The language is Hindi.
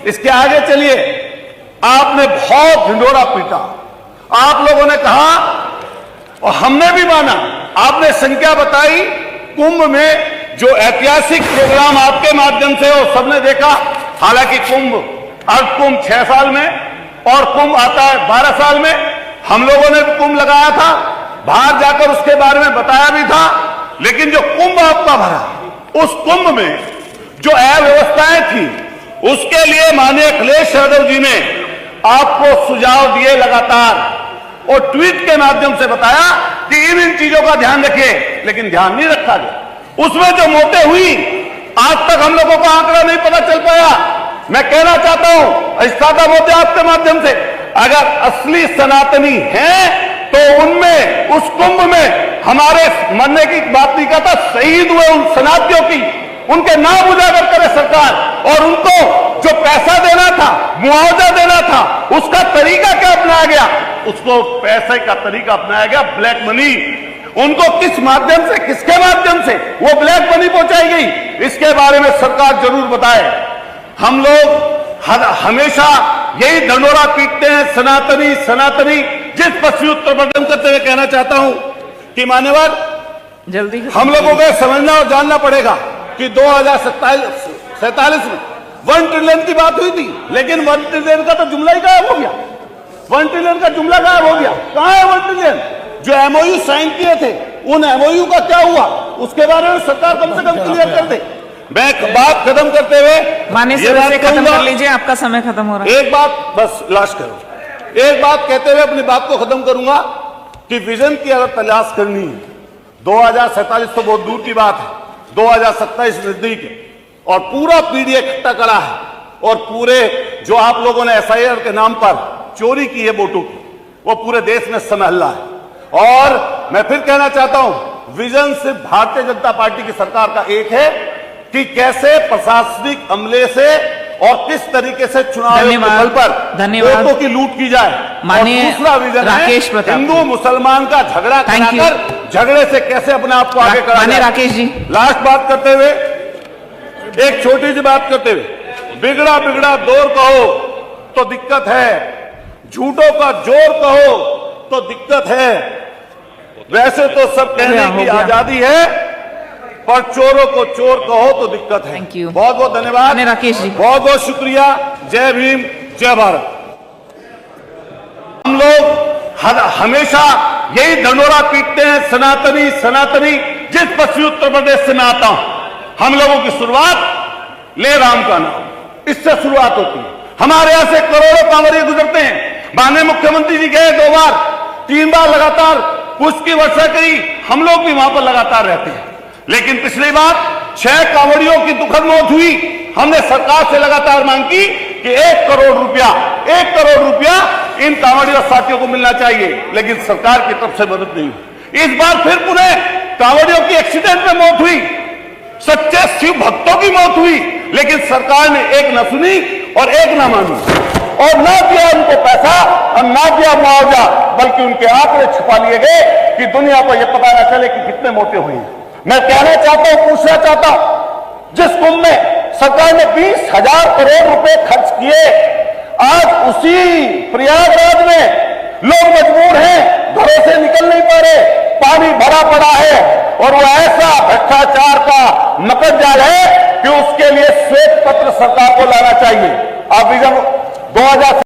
इसके आगे चलिए, आपने बहुत ढिंढोरा पीटा, आप लोगों ने कहा और हमने भी माना, आपने संख्या बताई कुंभ में जो ऐतिहासिक प्रोग्राम आपके माध्यम से और सबने देखा। हालांकि कुंभ अर्ध कुंभ 6 साल में और कुंभ आता है 12 साल में। हम लोगों ने भी कुंभ लगाया था, बाहर जाकर उसके बारे में बताया भी था। लेकिन जो कुंभ आपका भरा, उस कुंभ में जो अव्यवस्थाएं थी, उसके लिए माननीय अखिलेश यादव जी ने आपको सुझाव दिए लगातार और ट्वीट के माध्यम से बताया कि इन चीजों का ध्यान रखिए, लेकिन ध्यान नहीं रखा गया। उसमें जो मौतें हुई, आज तक हम लोगों का आंकड़ा नहीं पता चल पाया। मैं कहना चाहता हूं इस्तादा मोदी आपके माध्यम से, अगर असली सनातनी हैं तो उनमें उस कुंभ में हमारे मरने की बात नहीं कहता, शहीद हुए उन शरणार्थियों की उनके नाम उजागर करे सरकार, और उनको जो पैसा देना था, मुआवजा देना था, उसका तरीका क्या अपनाया गया? उसको पैसे का तरीका अपनाया गया ब्लैक मनी। उनको किस माध्यम से, किसके माध्यम से वो ब्लैक मनी पहुंचाई गई, इसके बारे में सरकार जरूर बताए। हम लोग हमेशा यही ढंढोरा पीटते हैं, सनातनी सनातनी। जिस पश्चिमी उत्तर प्रदेश करते हुए कहना चाहता हूं कि मान्यवर, जल्दी हम लोगों को समझना और जानना पड़ेगा कि 2047 में 1 ट्रिलियन की बात हुई थी, लेकिन 1 ट्रिलियन का तो जुमला ही गायब हो गया। 1 ट्रिलियन का जुमला गायब हो गया। कहां है 1 ट्रिलियन? जो एमओयू साइन किए थे, उन एमओयू का क्या हुआ, उसके बारे में सरकार कम से कम क्लियर कर दे। मैं बात खत्म करते हुए माननीय सदस्य से खत्म कर लीजिए, आपका समय खत्म हो रहा है। एक बात बस लास्ट करो, एक बात कहते हुए अपनी बात को खत्म करूंगा कि विजन की अगर तलाश करनी है, 2047 तो बहुत दूर की बात है, 2027 नजदीक है और पूरा पीढ़ी इकट्ठा करा है और पूरे जो आप लोगों ने एसआईआर के नाम पर चोरी की है वोटों की, वो पूरे देश में समहल्ला है। और मैं फिर कहना चाहता हूं, विजन सिर्फ भारतीय जनता पार्टी की सरकार का एक है कि कैसे प्रशासनिक अमले से और किस तरीके से चुनाव बल पर वोटों की लूट की जाए। माननीय दूसरा विजन राकेश है प्रताप, हिंदू मुसलमान का झगड़ा कराकर झगड़े से कैसे अपने आप को आगे करा माननीय जाए। राकेश जी, लास्ट बात करते हुए, एक छोटी सी बात करते हुए, बिगड़ा बिगड़ा दौर कहो तो दिक्कत है, झूठों का जोर कहो तो दिक्कत है। वैसे तो सब कहने की आजादी है, पर चोरों को चोर कहो तो दिक्कत है। थैंक यू, बहुत बहुत धन्यवाद राकेश जी, बहुत बहुत शुक्रिया। जय भीम, जय भारत। हम लोग हमेशा यही ढंढोरा पीटते हैं, सनातनी सनातनी। जिस पश्चिमी उत्तर प्रदेश से मैं आता हूं, हम लोगों की शुरुआत ले राम का नाम, इससे शुरुआत होती है। हमारे यहां से करोड़ों कांवरिये गुजरते हैं। माननीय मुख्यमंत्री जी गए 2 बार 3 बार लगातार पुष्प की वर्षा करी, हम लोग भी वहां पर लगातार रहते हैं। लेकिन पिछली बार 6 कांवड़ियों की दुखद मौत हुई। हमने सरकार से लगातार मांग की कि 1 करोड़ रुपया इन कांवड़ियों साथियों को मिलना चाहिए, लेकिन सरकार की तरफ से मदद नहीं हुई। इस बार फिर पुनः कांवड़ियों की एक्सीडेंट में मौत हुई, सच्चे शिव भक्तों की मौत हुई, लेकिन सरकार ने एक न सुनी और एक न मानी और ना दिया उनको पैसा और ना दिया मुआवजा, बल्कि उनके आंकड़े छुपा लिए गए कि दुनिया को यह पता न चले कि कितने मौतें हुई। मैं कहना चाहता हूं, पूछना चाहता हूं, जिस कुंभ में सरकार ने 20,000 करोड़ रुपए खर्च किए, आज उसी प्रयागराज में लोग मजबूर हैं, घरों से निकल नहीं पा रहे, पानी भरा पड़ा है और वो ऐसा भ्रष्टाचार का मकर जाल है कि उसके लिए श्वेत पत्र सरकार को लाना चाहिए। आप विजन 2000